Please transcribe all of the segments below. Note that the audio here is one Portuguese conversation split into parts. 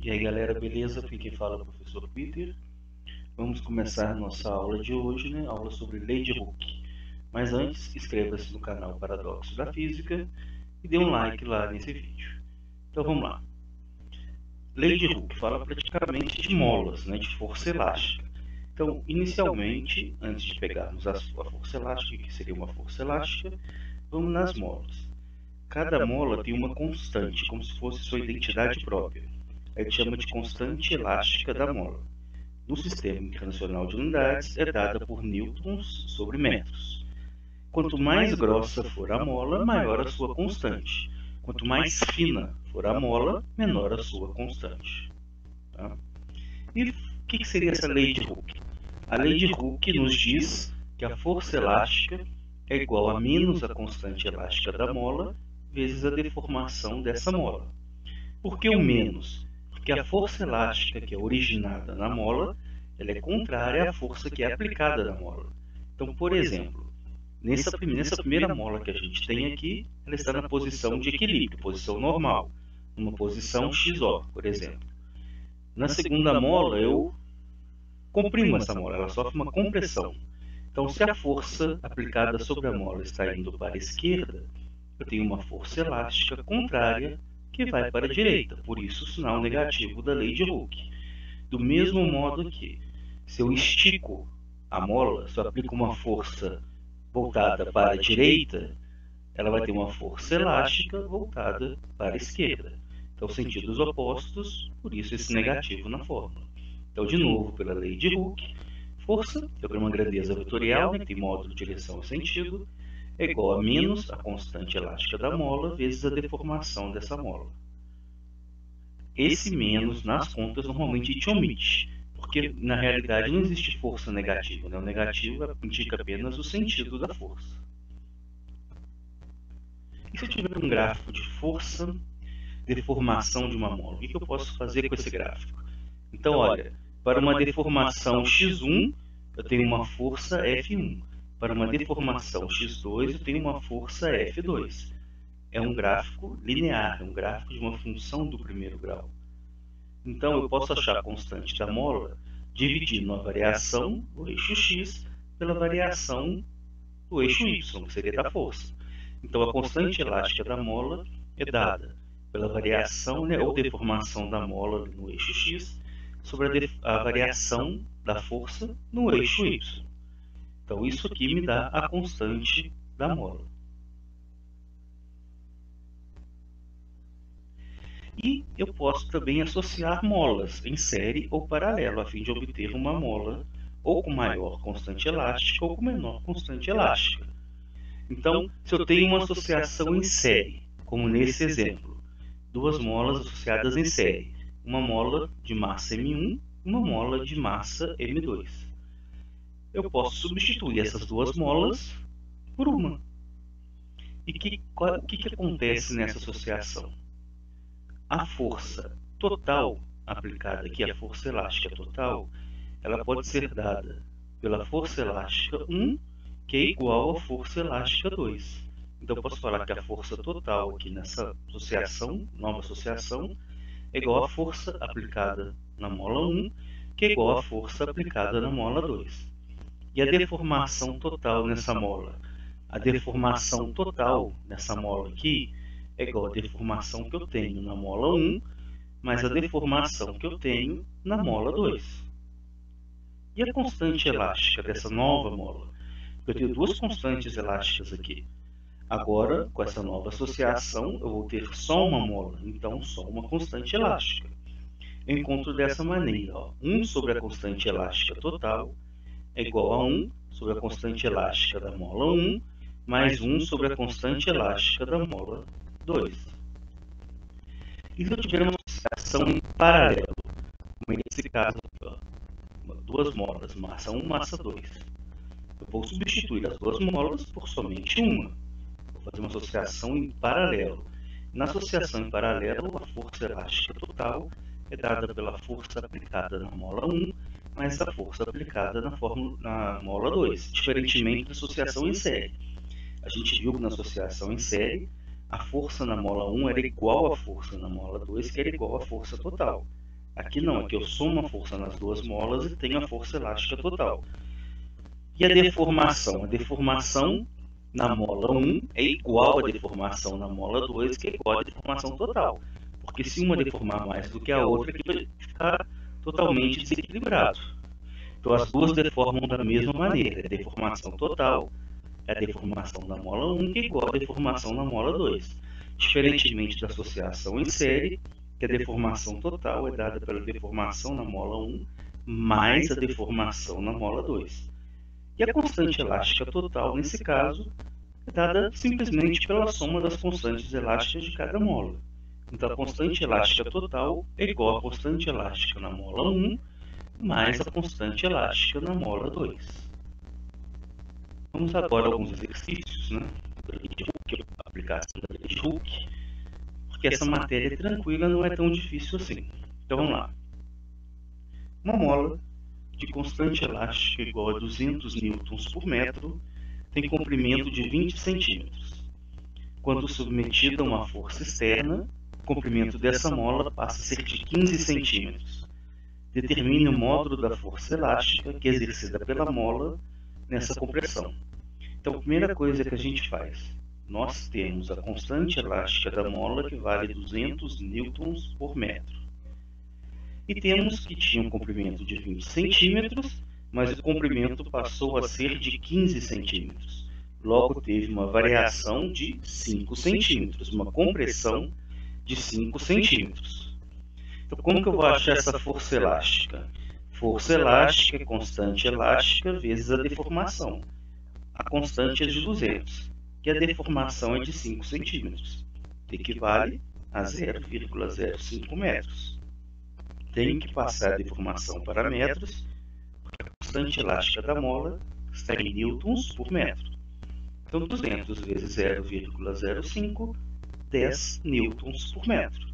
E aí galera, beleza? Aqui quem fala é o professor Peter. Vamos começar nossa aula de hoje, né? Aula sobre lei de Hooke. Mas antes, inscreva-se no canal Paradoxos da Física e dê um like lá nesse vídeo. Então vamos lá. Lei de Hooke fala praticamente de molas, né? De força elástica. Então, inicialmente, antes de pegarmos a força elástica, que seria uma força elástica, vamos nas molas. Cada mola tem uma constante, como se fosse sua identidade própria. A gente chama de constante elástica da mola. No Sistema Internacional de Unidades, é dada por newtons sobre metros. Quanto mais grossa for a mola, maior a sua constante. Quanto mais fina for a mola, menor a sua constante. Tá? E o que seria essa lei de Hooke? A lei de Hooke nos diz que a força elástica é igual a menos a constante elástica da mola vezes a deformação dessa mola. Por que o menos? Porque a força elástica que é originada na mola, ela é contrária à força que é aplicada na mola. Então, por exemplo, nessa primeira mola que a gente tem aqui, ela está na posição de equilíbrio, posição normal, numa posição XO, por exemplo. Na segunda mola, eu comprimo essa mola, ela sofre uma compressão. Então, se a força aplicada sobre a mola está indo para a esquerda, eu tenho uma força elástica contrária que vai para a direita, por isso o sinal negativo da lei de Hooke. Do mesmo modo que, se eu estico a mola, se eu aplico uma força voltada para a direita, ela vai ter uma força elástica voltada para a esquerda. Então, sentidos opostos, por isso esse negativo na fórmula. Então, de novo, pela lei de Hooke, força, eu tenho uma grandeza vetorial, né, que tem módulo, direção e sentido, é igual a menos a constante elástica da mola vezes a deformação dessa mola. Esse menos, nas contas, normalmente a gente omite, porque na realidade não existe força negativa, né? O negativo indica apenas o sentido da força. E se eu tiver um gráfico de força, deformação de uma mola, o que eu posso fazer com esse gráfico? Então, olha, para uma deformação x1, eu tenho uma força F1. Para uma deformação x2, eu tenho uma força F2. É um gráfico linear, é um gráfico de uma função do primeiro grau. Então, eu posso achar a constante da mola dividindo a variação do eixo x pela variação do eixo y, que seria da força. Então, a constante elástica da mola é dada pela variação, né, ou deformação da mola no eixo x sobre a variação da força no eixo y. Então, isso aqui me dá a constante da mola. E eu posso também associar molas em série ou paralelo, a fim de obter uma mola ou com maior constante elástica ou com menor constante elástica. Então, se eu tenho uma associação em série, como nesse exemplo, duas molas associadas em série, uma mola de massa M1 e uma mola de massa M2. Eu posso substituir essas duas molas por uma. E o que acontece nessa associação? A força total aplicada aqui, a força elástica total, ela pode ser dada pela força elástica 1, que é igual à força elástica 2. Então, eu posso falar que a força total aqui nessa associação, nova associação, é igual à força aplicada na mola 1, que é igual à força aplicada na mola 2. E a deformação total nessa mola? A deformação total nessa mola aqui é igual à deformação que eu tenho na mola 1, mais a deformação que eu tenho na mola 2. E a constante elástica dessa nova mola? Eu tenho duas constantes elásticas aqui. Agora, com essa nova associação, eu vou ter só uma mola, então só uma constante elástica. Eu encontro dessa maneira, ó, 1 sobre a constante elástica total é igual a 1 sobre a constante elástica da mola 1, mais 1 sobre a constante elástica da mola 2. E se eu tiver uma associação em paralelo, como nesse caso, ó, duas molas, massa 1, massa 2, eu vou substituir as duas molas por somente uma. Vou fazer uma associação em paralelo. Na associação em paralelo, a força elástica total é dada pela força aplicada na mola 1, mais a força aplicada na mola 2, diferentemente da associação em série. A gente viu que na associação em série, a força na mola 1 era igual à força na mola 2, que era igual à força total. Aqui não, aqui eu somo a força nas duas molas e tenho a força elástica total. E a deformação? A deformação na mola 1 é igual à deformação na mola 2, que é igual à deformação total. Porque se uma deformar mais do que a outra, aqui vai ficar totalmente desequilibrado. Então as duas deformam da mesma maneira. A deformação total é a deformação da mola 1, que é igual à deformação na mola 2. Diferentemente da associação em série, que a deformação total é dada pela deformação na mola 1 mais a deformação na mola 2. E a constante elástica total, nesse caso, é dada simplesmente pela soma das constantes elásticas de cada mola. Então a constante elástica total é igual à constante elástica na mola 1 mais a constante elástica na mola 2. Vamos agora a alguns exercícios, né? Da lei de Hooke, a aplicação da lei de Hooke, porque essa matéria é tranquila, não é tão difícil assim. Então vamos lá. Uma mola de constante elástica igual a 200 newtons por metro tem comprimento de 20 centímetros. Quando submetida a uma força externa, o comprimento dessa mola passa a ser de 15 centímetros. Determine o módulo da força elástica que é exercida pela mola nessa compressão. Então, a primeira coisa que a gente faz, nós temos a constante elástica da mola que vale 200 newtons por metro. E temos que tinha um comprimento de 20 centímetros, mas o comprimento passou a ser de 15 centímetros. Logo, teve uma variação de 5 centímetros, uma compressão de 5 centímetros. Então, como que eu vou achar essa força elástica? Força elástica é constante elástica vezes a deformação. A constante é de 200, que a deformação é de 5 centímetros, equivale a 0,05 metros. Tenho que passar a deformação para metros, porque a constante elástica da mola está em newtons por metro. Então, 200 vezes 0,05, 10 newtons por metro.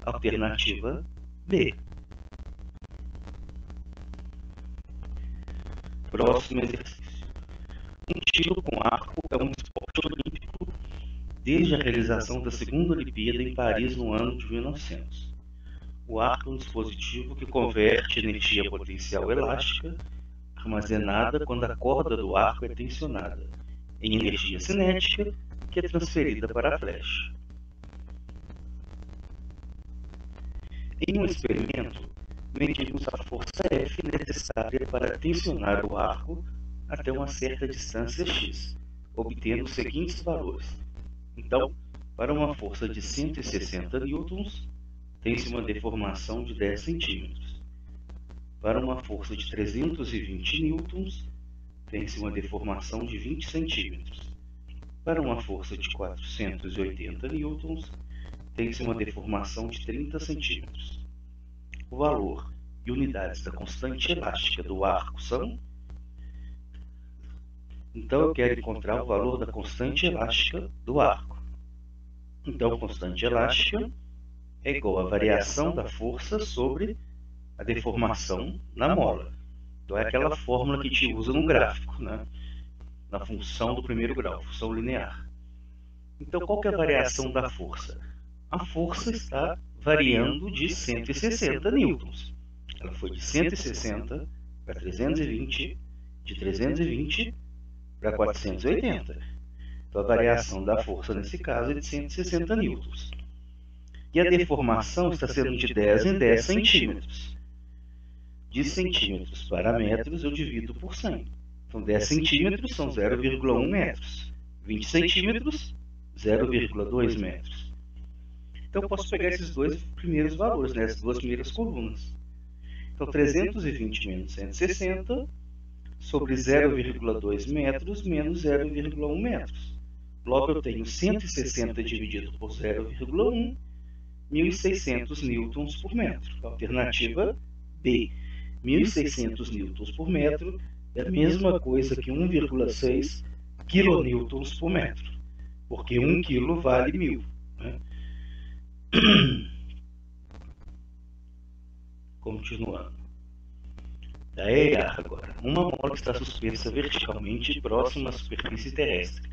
Alternativa B. Próximo exercício. Um tiro com arco é um esporte olímpico desde a realização da segunda Olimpíada em Paris no ano de 1900. O arco é um dispositivo que converte energia potencial elástica, armazenada quando a corda do arco é tensionada, em energia cinética, que é transferida para a flecha. Em um experimento, medimos a força F necessária para tensionar o arco até uma certa distância x, obtendo os seguintes valores. Então, para uma força de 160 newtons, tem-se uma deformação de 10 centímetros. Para uma força de 320 newtons, tem-se uma deformação de 20 centímetros. Para uma força de 480 newtons, tem-se uma deformação de 30 centímetros. O valor e unidades da constante elástica do arco são... Então eu quero encontrar o valor da constante elástica do arco. Então, constante elástica é igual à variação da força sobre a deformação na mola. Então é aquela fórmula que a gente usa no gráfico, né? Na função do primeiro grau, função linear. Então, qual que é a variação da força? A força está variando de 160 newtons. Ela foi de 160 para 320, de 320 para 480. Então, a variação da força, nesse caso, é de 160 newtons. E a deformação está sendo de 10 em 10 centímetros. De centímetros para metros, eu divido por 100. Então, 10 centímetros são 0,1 metros. 20 centímetros, 0,2 metros. Então, eu posso pegar esses dois primeiros valores, né, essas duas primeiras colunas. Então, 320 menos 160 sobre 0,2 metros menos 0,1 metros. Logo, eu tenho 160 dividido por 0,1, 1.600 newtons por metro. Alternativa B. 1.600 newtons por metro é a mesma coisa que 1,6 kilonewtons por metro, porque 1 quilo vale 1.000. Né? Continuando. Daí agora, uma mola está suspensa verticalmente próxima à superfície terrestre,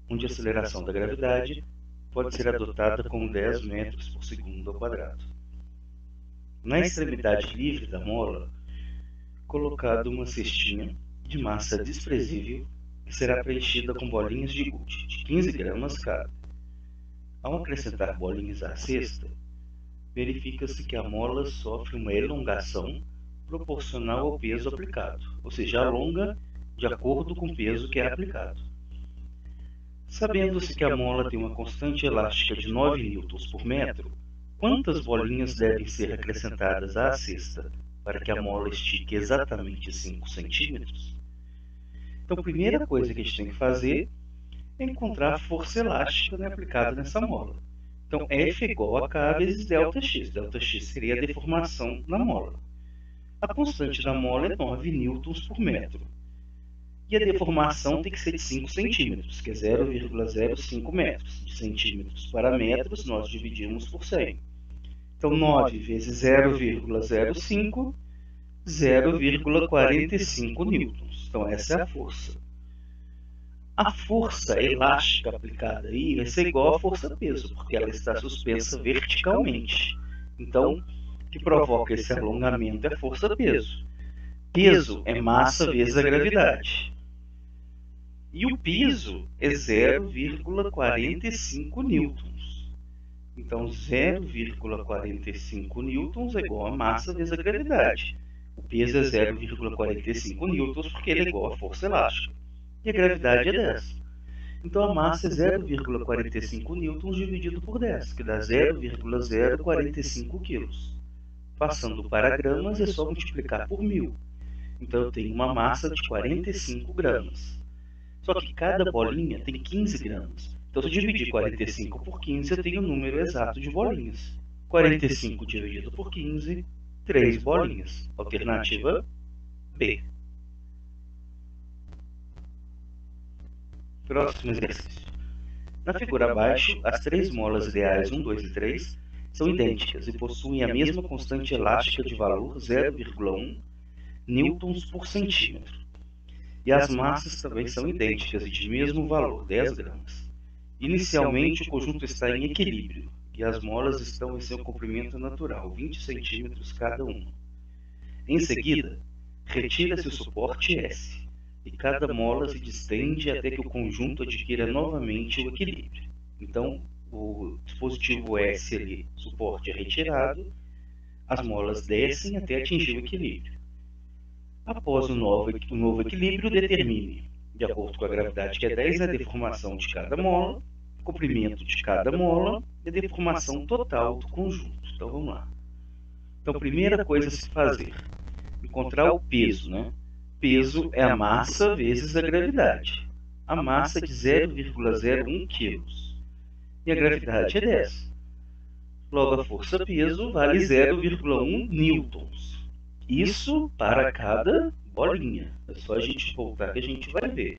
onde a aceleração da gravidade pode ser adotada como 10 metros por segundo ao quadrado. na extremidade livre da mola, colocado uma cestinha de massa desprezível que será preenchida com bolinhas de gude de 15 gramas cada. Ao acrescentar bolinhas à cesta, verifica-se que a mola sofre uma elongação proporcional ao peso aplicado, ou seja, alonga de acordo com o peso que é aplicado. Sabendo-se que a mola tem uma constante elástica de 9 N por metro, quantas bolinhas devem ser acrescentadas à cesta para que a mola estique exatamente 5 centímetros? Então, a primeira coisa que a gente tem que fazer é encontrar a força elástica aplicada nessa mola. Então, F é igual a K vezes ΔX. ΔX seria a deformação na mola. A constante da mola é 9 N por metro. E a deformação tem que ser de 5 centímetros, que é 0,05 metros. De centímetros para metros, nós dividimos por 100. Então, 9 vezes 0,05, 0,45 newtons. Então, essa é a força. A força elástica aplicada aí vai ser igual à força-peso, porque ela está suspensa verticalmente. Então, o que provoca esse alongamento é a força-peso. Peso é massa vezes a gravidade. E o peso é 0,45 newtons. Então, 0,45 newtons é igual a massa vezes a gravidade. O peso é 0,45 newtons porque ele é igual à força elástica. E a gravidade é 10. Então, a massa é 0,45 newtons dividido por 10, que dá 0,045 quilos. Passando para gramas, é só multiplicar por 1000. Então, eu tenho uma massa de 45 gramas. Só que cada bolinha tem 15 gramas. Então, se eu dividir 45 por 15, eu tenho o número exato de bolinhas. 45 dividido por 15, 3 bolinhas. Alternativa B. Próximo exercício. Na figura abaixo, as 3 molas ideais 1, 2 e 3 são idênticas e possuem a mesma constante elástica de valor 0,1 newtons por centímetro. E as massas também são idênticas e de mesmo valor, 10 gramas. Inicialmente, o conjunto está em equilíbrio e as molas estão em seu comprimento natural, 20 centímetros cada uma. Em seguida, retira-se o suporte S e cada mola se distende até que o conjunto adquira novamente o equilíbrio. Então, o dispositivo S ali, suporte é retirado, as molas descem até atingir o equilíbrio. Após o novo equilíbrio, determine, de acordo com a gravidade que é 10, a deformação de cada mola, o comprimento de cada mola e a deformação total do conjunto. Então, vamos lá. Então, a primeira coisa a se fazer, encontrar o peso, Peso é a massa vezes a gravidade. A massa é de 0,01 kg e a gravidade é 10. Logo, a força-peso vale 0,1 newtons. Isso para cada bolinha. É só a gente voltar que a gente vai ver.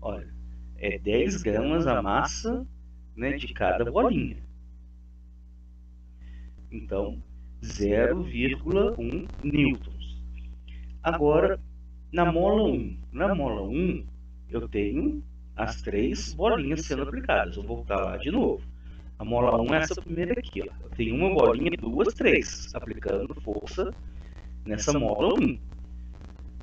Olha, é 10 gramas a massa de cada bolinha. Então, 0,1 newtons. Agora, na mola 1. Na mola 1, eu tenho as 3 bolinhas sendo aplicadas. Vou voltar lá de novo. A mola 1 é essa primeira aqui. Ó. Eu tenho uma bolinha, 2, 3, aplicando força nessa mola 1.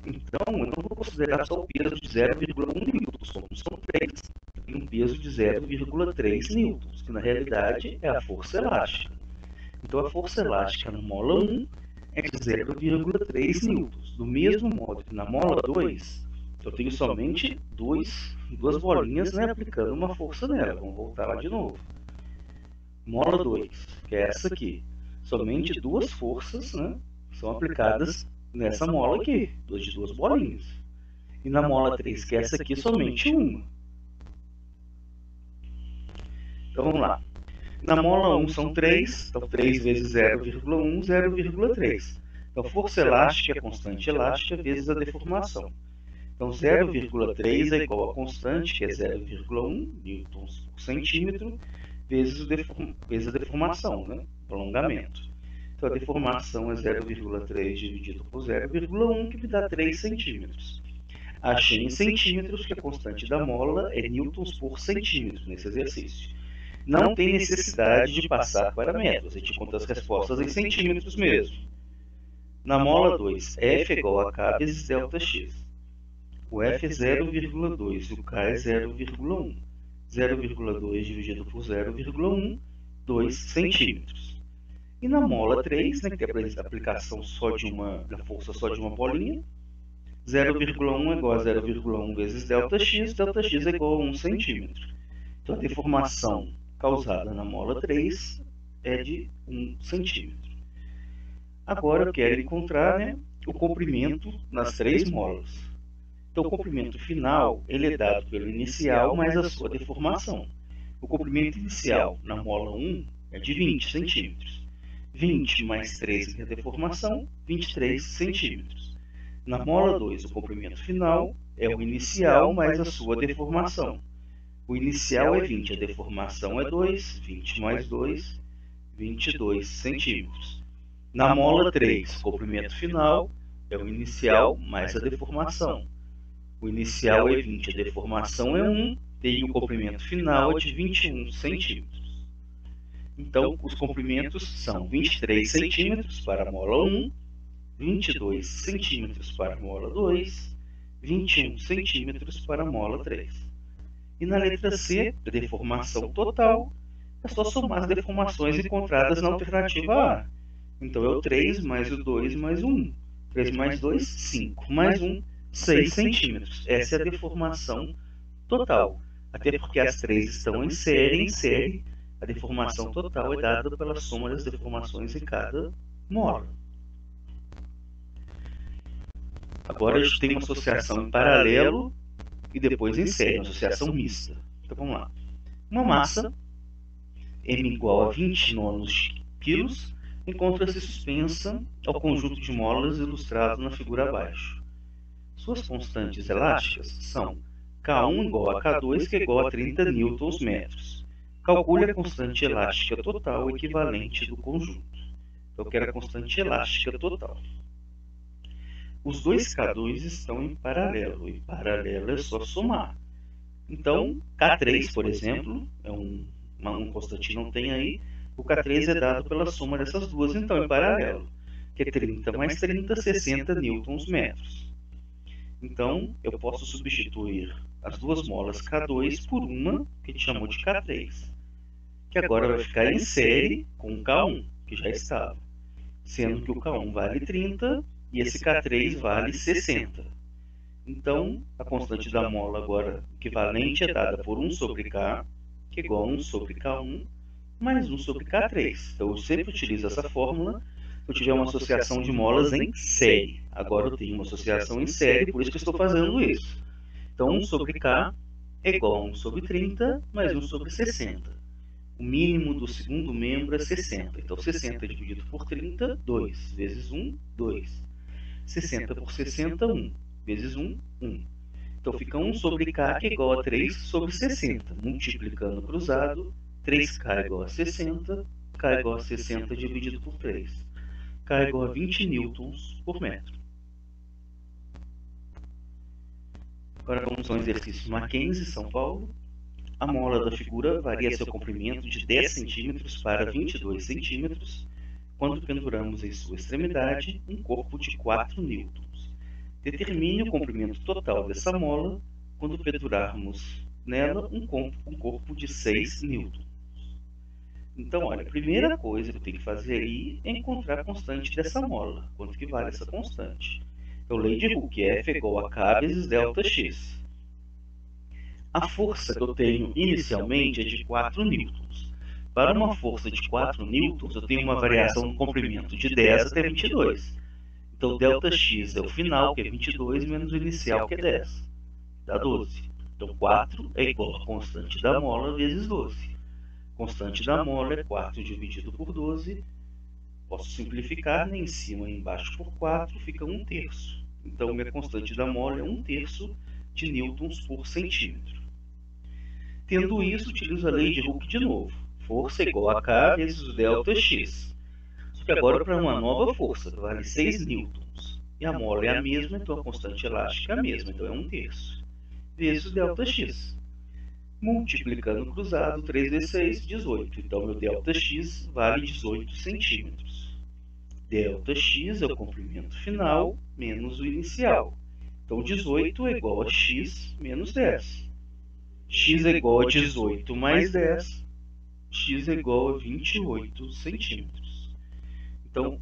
Então, eu não vou considerar só o peso de 0,1 newtons, como são 3. Eu tenho um peso de 0,3 newtons, que na realidade é a força elástica. Então, a força elástica na mola 1 é de 0,3 newtons. Do mesmo modo que na mola 2, eu tenho somente duas bolinhas aplicando uma força nela. Vamos voltar lá de novo. Mola 2, que é essa aqui. Somente 2 forças são aplicadas nessa mola aqui, de 2 bolinhas. E na mola 3, que é essa aqui, somente uma. Então vamos lá. Na mola 1 são 3, então 3 vezes 0,1, 0,3. Então, força elástica é a constante elástica vezes a deformação. Então, 0,3 é igual a constante, que é 0,1 newtons por centímetro, vezes a deformação, o alongamento. Então, a deformação é 0,3 dividido por 0,1, que me dá 3 centímetros. Achei em centímetros que a constante da mola é newtons por centímetro nesse exercício. não tem necessidade de passar para metros, a gente conta as respostas em centímetros mesmo. Na mola 2, F é igual a K vezes ΔX. O F é 0,2 e o K é 0,1. 0,2 dividido por 0,1, 2 centímetros. E na mola 3, né, que é a aplicação da força só de uma bolinha, 0,1 é igual a 0,1 vezes ΔX, ΔX é igual a 1 centímetro. Então a deformação causada na mola 3 é de 1 centímetro. Agora eu quero encontrar, né, o comprimento nas 3 molas. Então o comprimento final ele é dado pelo inicial mais a sua deformação. O comprimento inicial na mola 1 é de 20 centímetros. 20 mais 13, que é a deformação, 23 centímetros. Na mola 2, o comprimento final é o inicial mais a sua deformação. O inicial é 20, a deformação é 2, 20 mais 2, 22 centímetros. Na mola 3, o comprimento final é o inicial mais a deformação. O inicial é 20, a deformação é 1, e o comprimento final é de 21 centímetros. Então, os comprimentos são 23 centímetros para a mola 1, 22 centímetros para a mola 2, 21 centímetros para a mola 3. E na letra C, a deformação total, é só somar as deformações encontradas na alternativa A. Então é o 3 mais o 2 mais o 1. 3 mais 2, 5. Mais 1, 6 centímetros. Essa é a deformação total. Até porque as 3 estão em série, a deformação total é dada pela soma das deformações em cada mola. Agora a gente tem uma associação em paralelo e depois em série, uma associação mista. Então vamos lá. Uma massa, m igual a 20 nonos quilos, encontra-se suspensa ao conjunto de molas ilustrado na figura abaixo. Suas constantes elásticas são K1 igual a K2, que é igual a 30 newtons-metros. Calcule a constante elástica total equivalente do conjunto. Eu quero a constante elástica total. Os dois K2 estão em paralelo, e paralelo é só somar. Então, K3, por exemplo, é um constante não tem aí, o K3 é dado pela soma dessas duas, então em paralelo, que é 30 mais 30, 60 newtons-metros. Então, eu posso substituir as duas molas K2 por uma que a gente chamou de K3, que agora vai ficar em série com o K1, que já estava, sendo que o K1 vale 30 e esse K3 vale 60. Então, a constante da mola agora equivalente é dada por 1 sobre K, que é igual a 1 sobre K1, mais 1 sobre K3. Então, eu sempre utilizo essa fórmula se eu tiver uma associação de molas em série. Agora eu tenho uma associação em série, por isso que eu estou fazendo isso. Então, 1 sobre K é igual a 1 sobre 30, mais 1 sobre 60. O mínimo do segundo membro é 60. Então, 60 dividido por 30, 2. Vezes 1, 2. 60 por 60, 1. Vezes 1, 1. Então, fica 1 sobre K, que é igual a 3 sobre 60. Multiplicando cruzado, 3K é igual a 60. K é igual a 60 dividido por 3. K é igual a 20 newtons por metro. Agora vamos ao exercício Mackenzie, São Paulo. A mola da figura varia seu comprimento de 10 cm para 22 cm, quando penduramos em sua extremidade um corpo de 4 newtons. Determine o comprimento total dessa mola quando pendurarmos nela um corpo de 6 newtons. Então, olha, a primeira coisa que eu tenho que fazer aí é encontrar a constante dessa mola. Quanto que vale essa constante? Eu lei de Hooke, F é igual a K vezes ΔX. A força que eu tenho inicialmente é de 4 newtons. Para uma força de 4 newtons, eu tenho uma variação no comprimento de 10 até 22. Então, ΔX é o final, que é 22, menos o inicial, que é 10. Dá 12. Então, 4 é igual a constante da mola vezes 12. Constante da mola é 4 dividido por 12. Posso simplificar, né? Em cima e embaixo por 4, fica 1/3. Então, minha constante da mola é 1/3 de newtons por centímetro. Tendo isso, utilizo a lei de Hooke de novo. Força igual a K vezes o ΔX. Só que agora para uma nova força, que vale 6 newtons. E a mola é a mesma, então a constante elástica é a mesma, então é 1/3. Vezes o ΔX. multiplicando cruzado, 3 vezes 6, 18. Então, meu ΔX vale 18 centímetros. ΔX é o comprimento final menos o inicial. Então, 18 é igual a x menos 10. X é igual a 18 mais 10. X é igual a 28 centímetros. Então,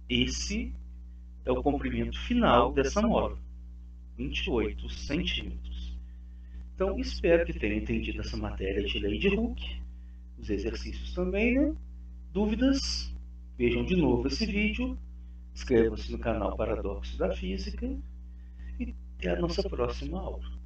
esse é o comprimento final dessa mola, 28 centímetros. Então, espero que tenha entendido essa matéria de lei de Hooke, os exercícios também, né? Dúvidas? Vejam de novo esse vídeo, inscrevam-se no canal Paradoxo da Física e até a nossa próxima aula.